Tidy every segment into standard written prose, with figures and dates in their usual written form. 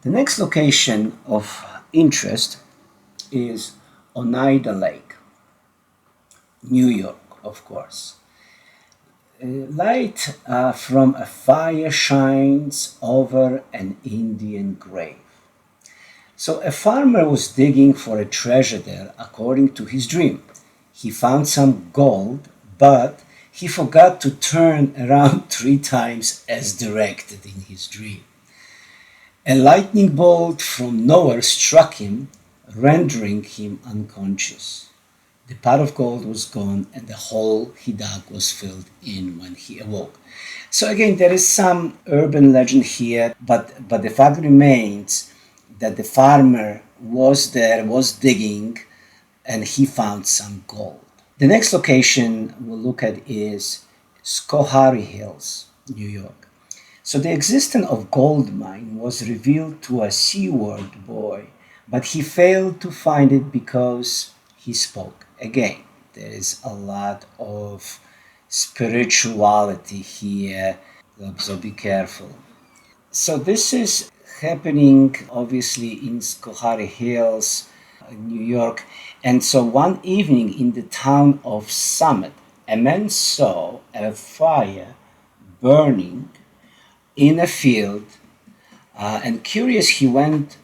The next location of interest is Oneida Lake, New York, of course. Light from a fire shines over an Indian grave. So a farmer was digging for a treasure there according to his dream. He found some gold, but he forgot to turn around 3 times as directed in his dream. A lightning bolt from nowhere struck him, rendering him unconscious. The pot of gold was gone and the hole he dug was filled in when he awoke. So again, there is some urban legend here, but the fact remains that the farmer was there, was digging, and he found some gold. The next location we'll look at is Schoharie Hills, New York. So the existence of gold mine was revealed to a Seward boy, but he failed to find it because he spoke. Again, there is a lot of spirituality here, so be careful. So this is happening obviously in Schoharie Hills, New York. And so one evening in the town of Summit, a man saw a fire burning in a field, and curious, he went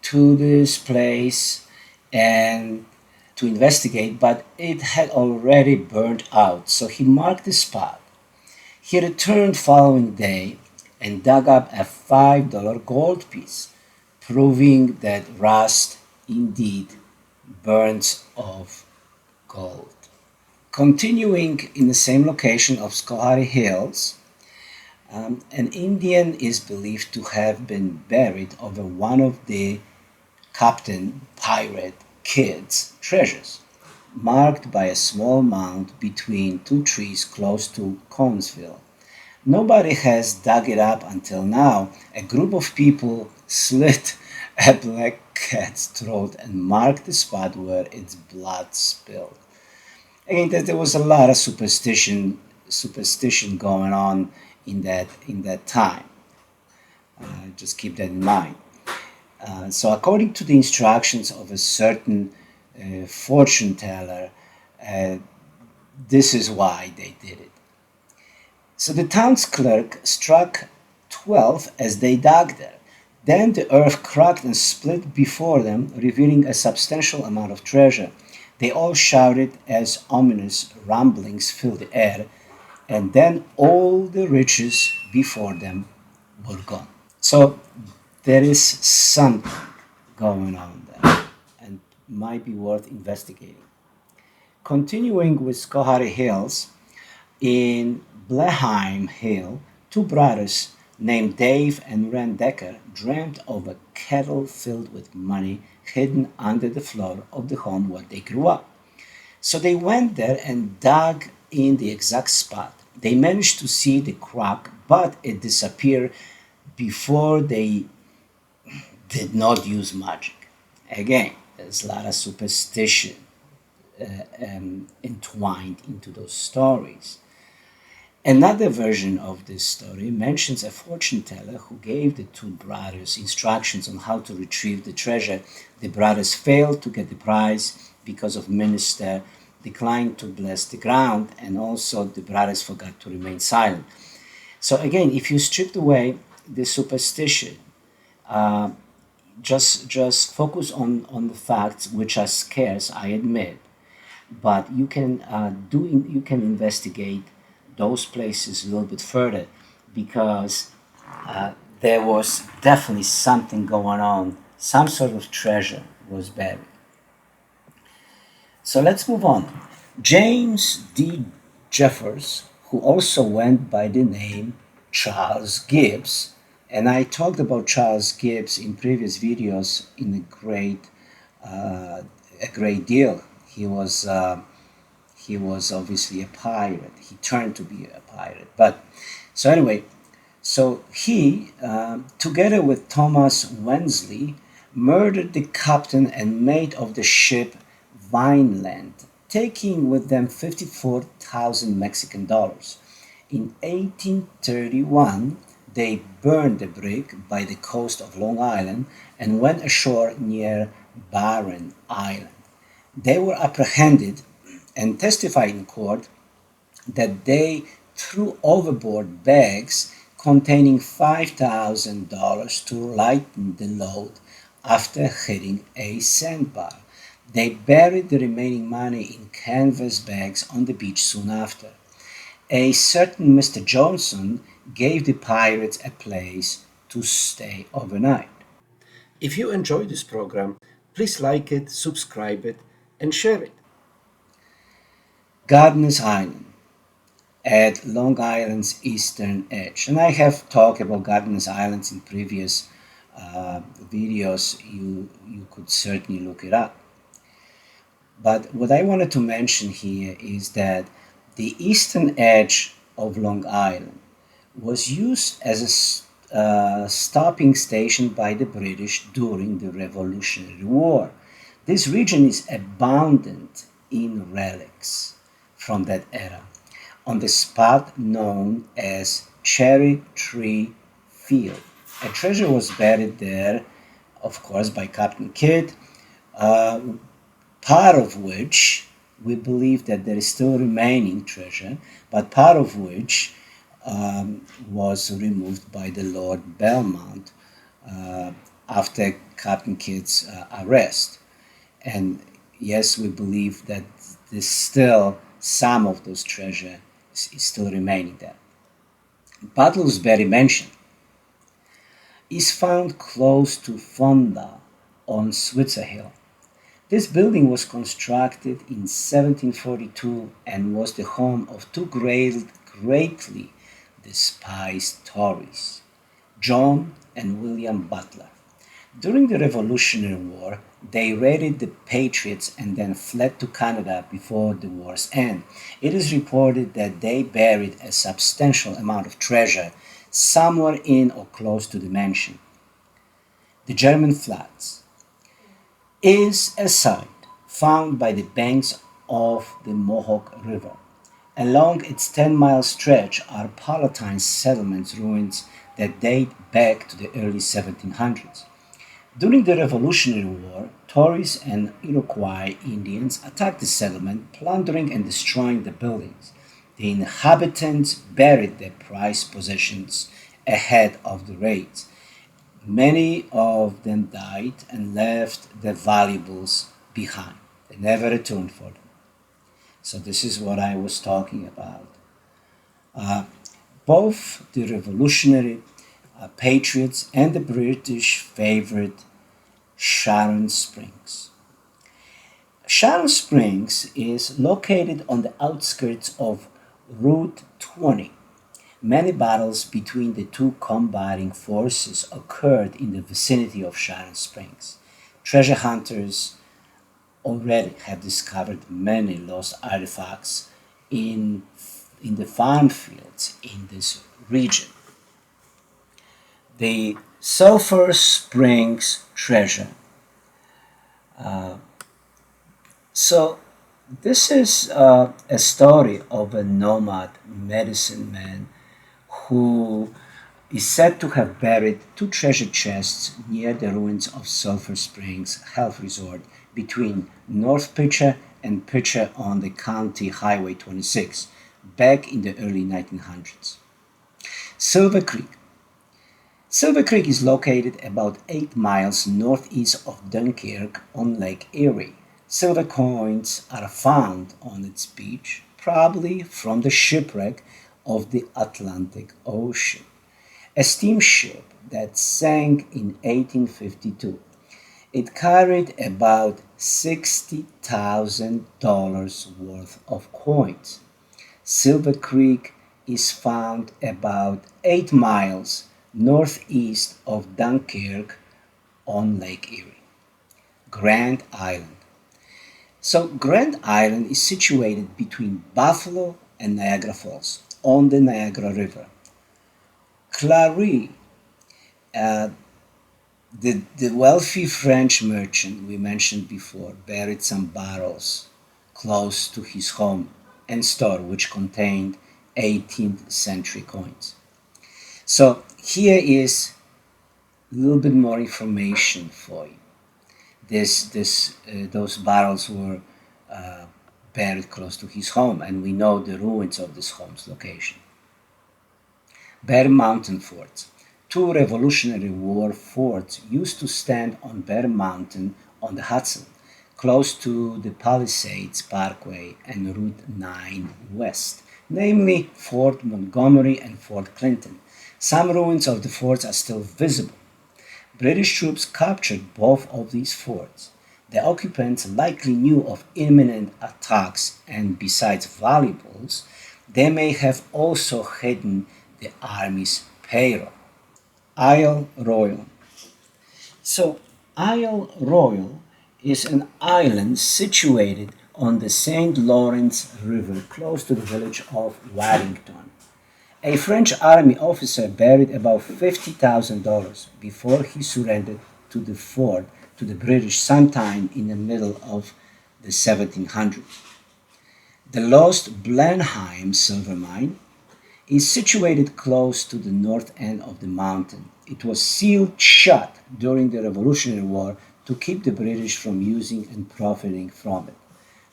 to this place and to investigate, but it had already burned out. So he marked the spot. He returned following day and dug up a $5 gold piece, proving that rust indeed burns off gold. Continuing in the same location of Schoharie Hills, an Indian is believed to have been buried over one of the Captain Pirate Kidd's treasures, marked by a small mound between 2 trees close to Conesville. Nobody has dug it up until now. A group of people slit a black cat's throat and marked the spot where its blood spilled. Again, there was a lot of superstition going on in that time. Just keep that in mind. So according to the instructions of a certain fortune teller, this is why they did it. So the town's clerk struck 12 as they dug there. Then the earth cracked and split before them, revealing a substantial amount of treasure. They all shouted as ominous rumblings filled the air, and then all the riches before them were gone. So there is something going on there and might be worth investigating. Continuing with Schoharie Hills, in Bleheim Hill, 2 brothers named Dave and Ren Decker dreamt of a kettle filled with money hidden under the floor of the home where they grew up. So they went there and dug in the exact spot. They managed to see the crack, but it disappeared before they did not use magic. Again, there's a lot of superstition entwined into those stories. Another version of this story mentions a fortune teller who gave the 2 brothers instructions on how to retrieve the treasure. The brothers failed to get the prize because of minister declined to bless the ground, and also the brothers forgot to remain silent. So again, if you stripped away the superstition, just focus on the facts, which are scarce, I admit, but you can you can investigate those places a little bit further, because there was definitely something going on. Some sort of treasure was buried. So let's move on. James D. Jeffers, who also went by the name Charles Gibbs, and I talked about Charles Gibbs in previous videos in a great deal. He was obviously a pirate. He turned to be a pirate. But so anyway, so he, together with Thomas Wensley, murdered the captain and mate of the ship Vineland, taking with them 54,000 Mexican dollars. In 1831, they burned the brig by the coast of Long Island and went ashore near Barren Island. They were apprehended and testified in court that they threw overboard bags containing $5,000 to lighten the load after hitting a sandbar. They buried the remaining money in canvas bags on the beach soon after. A certain Mr. Johnson gave the pirates a place to stay overnight. If you enjoyed this program, please like it, subscribe it, and share it. Gardiner's Island at Long Island's eastern edge. And I have talked about Gardiner's Islands in previous videos. You could certainly look it up. But what I wanted to mention here is that the eastern edge of Long Island was used as a stopping station by the British during the Revolutionary War. This region is abundant in relics from that era on the spot known as Cherry Tree Field. A treasure was buried there, of course, by Captain Kidd, part of which we believe that there is still remaining treasure, but part of which was removed by the Lord Belmont after Captain Kidd's arrest. And yes, we believe that there's still some of those treasure is still remaining there. Buttlersbury Mansion is found close to Fonda on Switzer Hill. This building was constructed in 1742 and was the home of two greatly despised Tories, John and William Butler. During the Revolutionary War, they raided the Patriots and then fled to Canada before the war's end. It is reported that they buried a substantial amount of treasure somewhere in or close to the mansion. The German Flats is a site found by the banks of the Mohawk River. Along its 10-mile stretch are Palatine settlements ruins that date back to the early 1700s. During the Revolutionary War, Tories and Iroquois Indians attacked the settlement, plundering and destroying the buildings. The inhabitants buried their prized possessions ahead of the raids. Many of them died and left their valuables behind. They never returned for them. So this is what I was talking about. Both the Revolutionary Patriots and the British favored Sharon Springs. Sharon Springs is located on the outskirts of Route 20. Many battles between the two combating forces occurred in the vicinity of Sharon Springs. Treasure hunters already have discovered many lost artifacts in the farm fields in this region. The Sulphur Springs treasure. So this is a story of a nomad medicine man who is said to have buried two treasure chests near the ruins of Sulphur Springs Health Resort between North Pitcher and Pitcher on the County Highway 26 back in the early 1900s. Silver Creek. Silver Creek is located about 8 miles northeast of Dunkirk on Lake Erie. Silver coins are found on its beach, probably from the shipwreck of the Atlantic Ocean, a steamship that sank in 1852. It carried about $60,000 worth of coins. Silver Creek is found about 8 miles northeast of Dunkirk on Lake Erie. Grand Island. So Grand Island is situated between Buffalo and Niagara Falls on the Niagara River. Clary, the wealthy French merchant we mentioned before, buried some barrels close to his home and store which contained 18th century coins. So Here is a little bit more information for you. Those barrels were buried close to his home, and we know the ruins of this home's location. Bear Mountain Forts. Two Revolutionary War forts used to stand on Bear Mountain on the Hudson, close to the Palisades Parkway and Route 9 West, namely Fort Montgomery and Fort Clinton. Some ruins of the forts are still visible. British troops captured both of these forts. The occupants likely knew of imminent attacks, and besides valuables, they may have also hidden the army's payroll. Isle Royal. So, Isle Royal is an island situated on the St. Lawrence River close to the village of Warrington. A French army officer buried about $50,000 before he surrendered to the fort to the British sometime in the middle of the 1700s. The lost Blenheim silver mine is situated close to the north end of the mountain. It was sealed shut during the Revolutionary War to keep the British from using and profiting from it.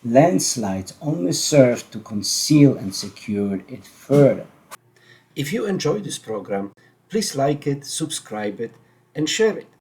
Landslides only served to conceal and secure it further. If you enjoyed this program, please like it, subscribe it, and share it.